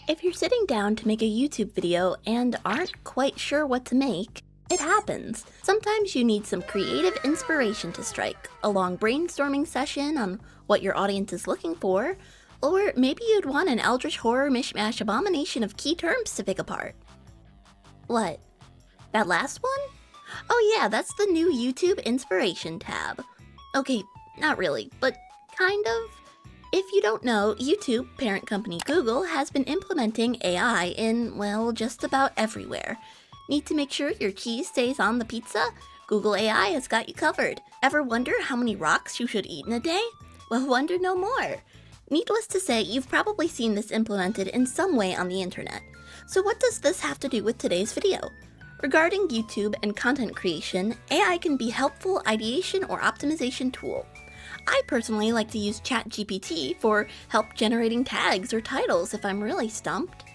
If you're sitting down to make a YouTube video and aren't quite sure what to make, it happens. Sometimes you need some creative inspiration to strike, a long brainstorming session on what your audience is looking for, or maybe you'd want an eldritch horror mishmash abomination of key terms to pick apart. What? That last one? Oh yeah, that's the new YouTube Inspiration tab. Okay, not really, but kind of. If you don't know, YouTube, parent company Google, has been implementing AI in, well, just about everywhere. Need to make sure your cheese stays on the pizza? Google AI has got you covered. Ever wonder how many rocks you should eat in a day? Well, wonder no more. Needless to say, you've probably seen this implemented in some way on the internet. So what does this have to do with today's video? Regarding YouTube and content creation, AI can be a helpful ideation or optimization tool. I personally like to use ChatGPT for help generating tags or titles if I'm really stumped.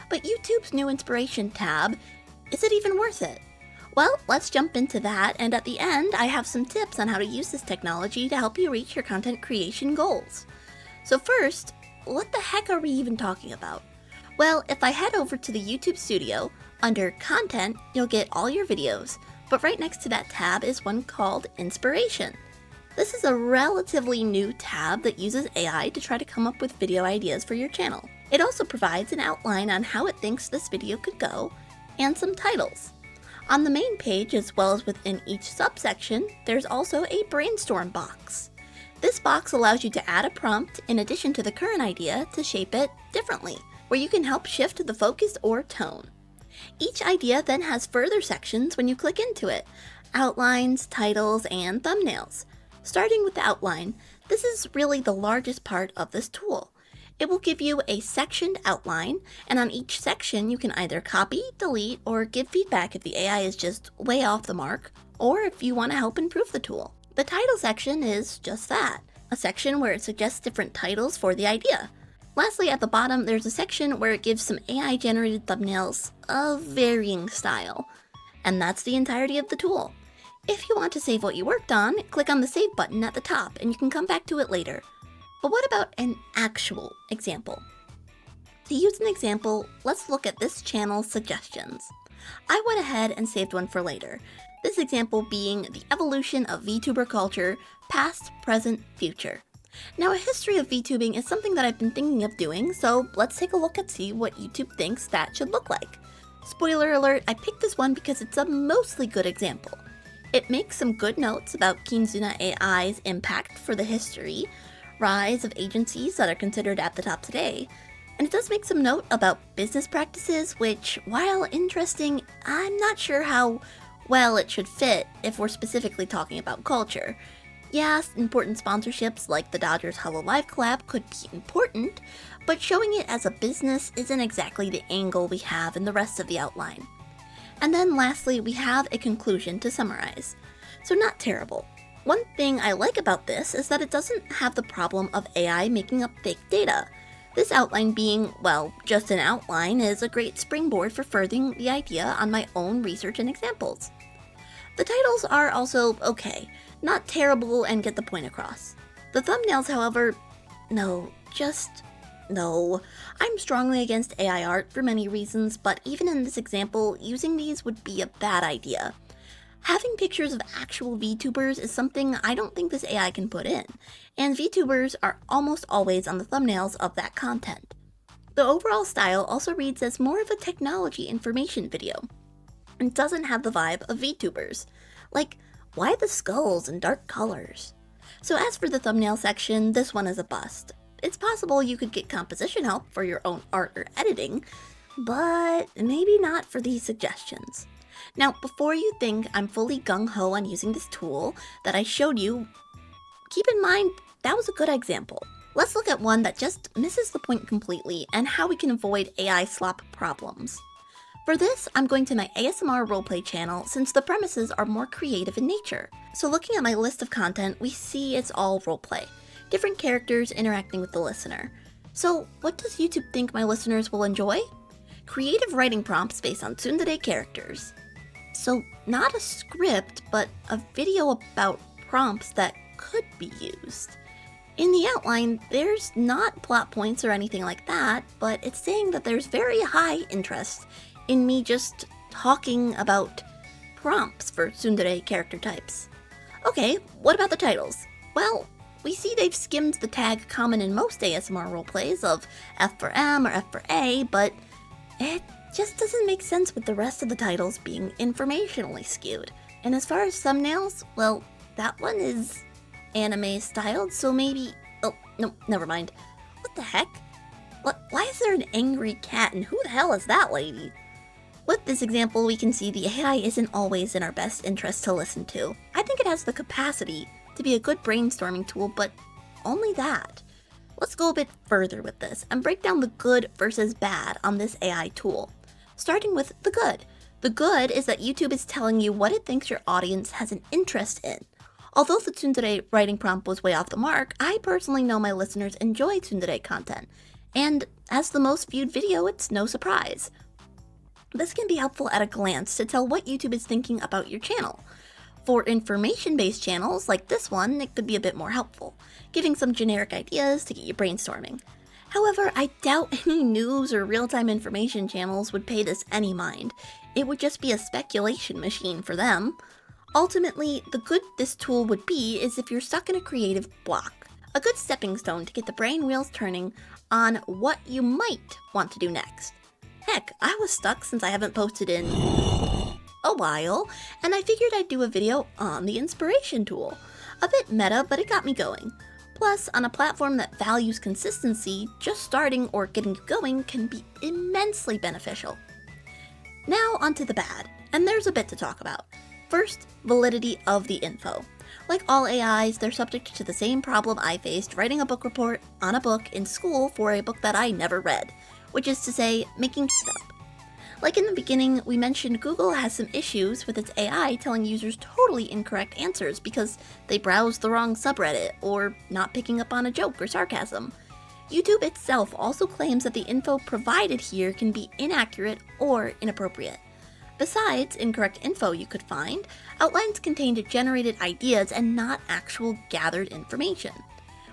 But YouTube's new inspiration tab, is it even worth it? Well, let's jump into that, and at the end, I have some tips on how to use this technology to help you reach your content creation goals. So first, what the heck are we even talking about? Well, if I head over to the YouTube studio, under Content, you'll get all your videos, but right next to that tab is one called Inspiration. This is a relatively new tab that uses AI to try to come up with video ideas for your channel. It also provides an outline on how it thinks this video could go, and some titles. On the main page, as well as within each subsection, there's also a brainstorm box. This box allows you to add a prompt in addition to the current idea to shape it differently, where you can help shift the focus or tone. Each idea then has further sections when you click into it: outlines, titles, and thumbnails. Starting with the outline, this is really the largest part of this tool. It will give you a sectioned outline, and on each section you can either copy, delete, or give feedback if the AI is just way off the mark, or if you want to help improve the tool. The title section is just that, a section where it suggests different titles for the idea. Lastly, at the bottom, there's a section where it gives some AI-generated thumbnails of varying style. And that's the entirety of the tool. If you want to save what you worked on, click on the Save button at the top and you can come back to it later. But what about an actual example? To use an example, let's look at this channel's suggestions. I went ahead and saved one for later. This example being the evolution of VTuber culture, past, present, future. Now, a history of VTubing is something that I've been thinking of doing, so let's take a look and see what YouTube thinks that should look like. Spoiler alert, I picked this one because it's a mostly good example. It makes some good notes about Kinzuna AI's impact for the history, rise of agencies that are considered at the top today, and it does make some note about business practices which, while interesting, I'm not sure how well it should fit if we're specifically talking about culture. Yes, important sponsorships like the Dodgers Hollow Live collab could be important, but showing it as a business isn't exactly the angle we have in the rest of the outline. And then lastly, we have a conclusion to summarize. So not terrible. One thing I like about this is that it doesn't have the problem of AI making up fake data. This outline being, well, just an outline is a great springboard for furthering the idea on my own research and examples. The titles are also okay, not terrible and get the point across. The thumbnails, however, no. I'm strongly against AI art for many reasons, but even in this example, using these would be a bad idea. Having pictures of actual VTubers is something I don't think this AI can put in, and VTubers are almost always on the thumbnails of that content. The overall style also reads as more of a technology information video, and doesn't have the vibe of VTubers. Like, why the skulls and dark colors? So as for the thumbnail section, this one is a bust. It's possible you could get composition help for your own art or editing, but maybe not for these suggestions. Now, before you think I'm fully gung-ho on using this tool that I showed you, keep in mind that was a good example. Let's look at one that just misses the point completely and how we can avoid AI slop problems. For this, I'm going to my ASMR roleplay channel since the premises are more creative in nature. So looking at my list of content, we see it's all roleplay. Different characters interacting with the listener. So what does YouTube think my listeners will enjoy? Creative writing prompts based on tsundere characters. So not a script, but a video about prompts that could be used. In the outline, there's not plot points or anything like that, but it's saying that there's very high interest in me just talking about prompts for tsundere character types. Okay, what about the titles? Well, we see they've skimmed the tag common in most ASMR roleplays of F for M or F for A, but it just doesn't make sense with the rest of the titles being informationally skewed. And as far as thumbnails, well, that one is anime styled, so maybe... Oh, no, never mind. What the heck? Why is there an angry cat, and who the hell is that lady? With this example, we can see the AI isn't always in our best interest to listen to. I think it has the capacity to be a good brainstorming tool, but only that. Let's go a bit further with this and break down the good versus bad on this AI tool. Starting with the good. The good is that YouTube is telling you what it thinks your audience has an interest in. Although the tsundere writing prompt was way off the mark, I personally know my listeners enjoy tsundere content, and as the most viewed video, it's no surprise. This can be helpful at a glance to tell what YouTube is thinking about your channel. For information-based channels like this one, it could be a bit more helpful, giving some generic ideas to get you brainstorming. However, I doubt any news or real-time information channels would pay this any mind. It would just be a speculation machine for them. Ultimately, the good this tool would be is if you're stuck in a creative block. A good stepping stone to get the brain wheels turning on what you might want to do next. Heck, I was stuck since I haven't posted in a while, and I figured I'd do a video on the inspiration tool. A bit meta, but it got me going. Plus, on a platform that values consistency, just starting or getting going can be immensely beneficial. Now onto the bad, and there's a bit to talk about. First, validity of the info. Like all AIs, they're subject to the same problem I faced writing a book report on a book in school for a book that I never read, which is to say, making shit up. Like in the beginning, we mentioned Google has some issues with its AI telling users totally incorrect answers because they browsed the wrong subreddit or not picking up on a joke or sarcasm. YouTube itself also claims that the info provided here can be inaccurate or inappropriate. Besides incorrect info you could find, outlines contained generated ideas and not actual gathered information.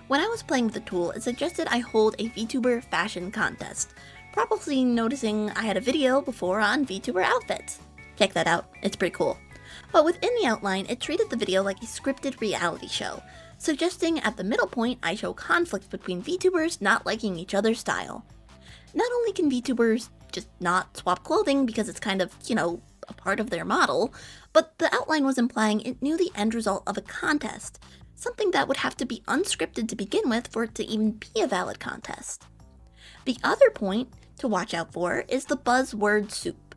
When I was playing with the tool, it suggested I hold a VTuber fashion contest, probably noticing I had a video before on VTuber outfits. Check that out, it's pretty cool. But within the outline, it treated the video like a scripted reality show, suggesting at the middle point I show conflict between VTubers not liking each other's style. Not only can VTubers just not swap clothing because it's kind of, a part of their model, but the outline was implying it knew the end result of a contest, something that would have to be unscripted to begin with for it to even be a valid contest. The other point to watch out for is the buzzword soup.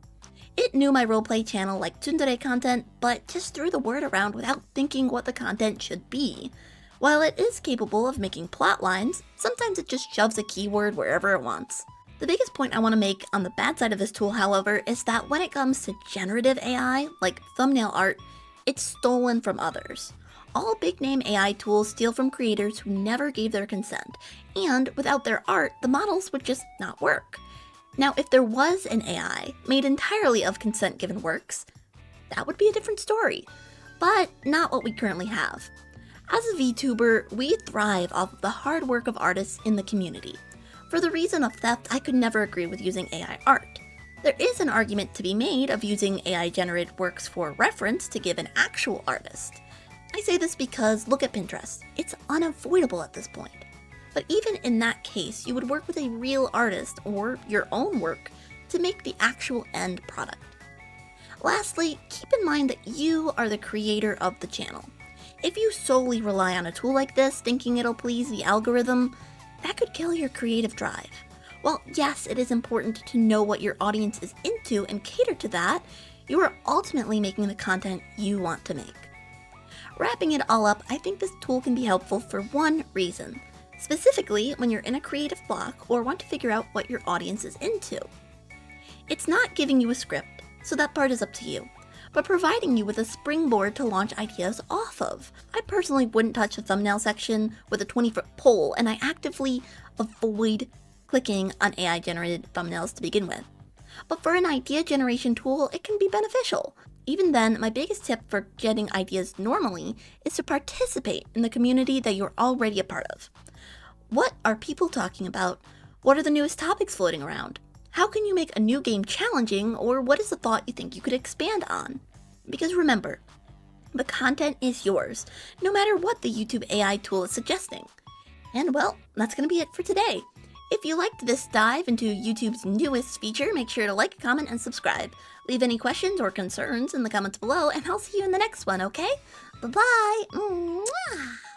It knew my roleplay channel liked tsundere content, but just threw the word around without thinking what the content should be. While it is capable of making plot lines, sometimes it just shoves a keyword wherever it wants. The biggest point I want to make on the bad side of this tool, however, is that when it comes to generative AI, like thumbnail art, it's stolen from others. All big-name AI tools steal from creators who never gave their consent, and without their art, the models would just not work. Now, if there was an AI made entirely of consent-given works, that would be a different story, but not what we currently have. As a VTuber, we thrive off of the hard work of artists in the community. For the reason of theft, I could never agree with using AI art. There is an argument to be made of using AI-generated works for reference to give an actual artist. I say this because look at Pinterest. It's unavoidable at this point. But even in that case, you would work with a real artist or your own work to make the actual end product. Lastly, keep in mind that you are the creator of the channel. If you solely rely on a tool like this thinking it'll please the algorithm, that could kill your creative drive. While yes, it is important to know what your audience is into and cater to that, you are ultimately making the content you want to make. Wrapping it all up, I think this tool can be helpful for one reason, specifically when you're in a creative block or want to figure out what your audience is into. It's not giving you a script, so that part is up to you, but providing you with a springboard to launch ideas off of. I personally wouldn't touch the thumbnail section with a 20-foot pole, and I actively avoid clicking on AI-generated thumbnails to begin with. But for an idea generation tool, it can be beneficial. Even then, my biggest tip for getting ideas normally is to participate in the community that you're already a part of. What are people talking about? What are the newest topics floating around? How can you make a new game challenging, or what is a thought you think you could expand on? Because remember, the content is yours, no matter what the YouTube AI tool is suggesting. And well, that's going to be it for today. If you liked this dive into YouTube's newest feature, make sure to like, comment, and subscribe. Leave any questions or concerns in the comments below, and I'll see you in the next one, okay? Bye-bye! Mwah!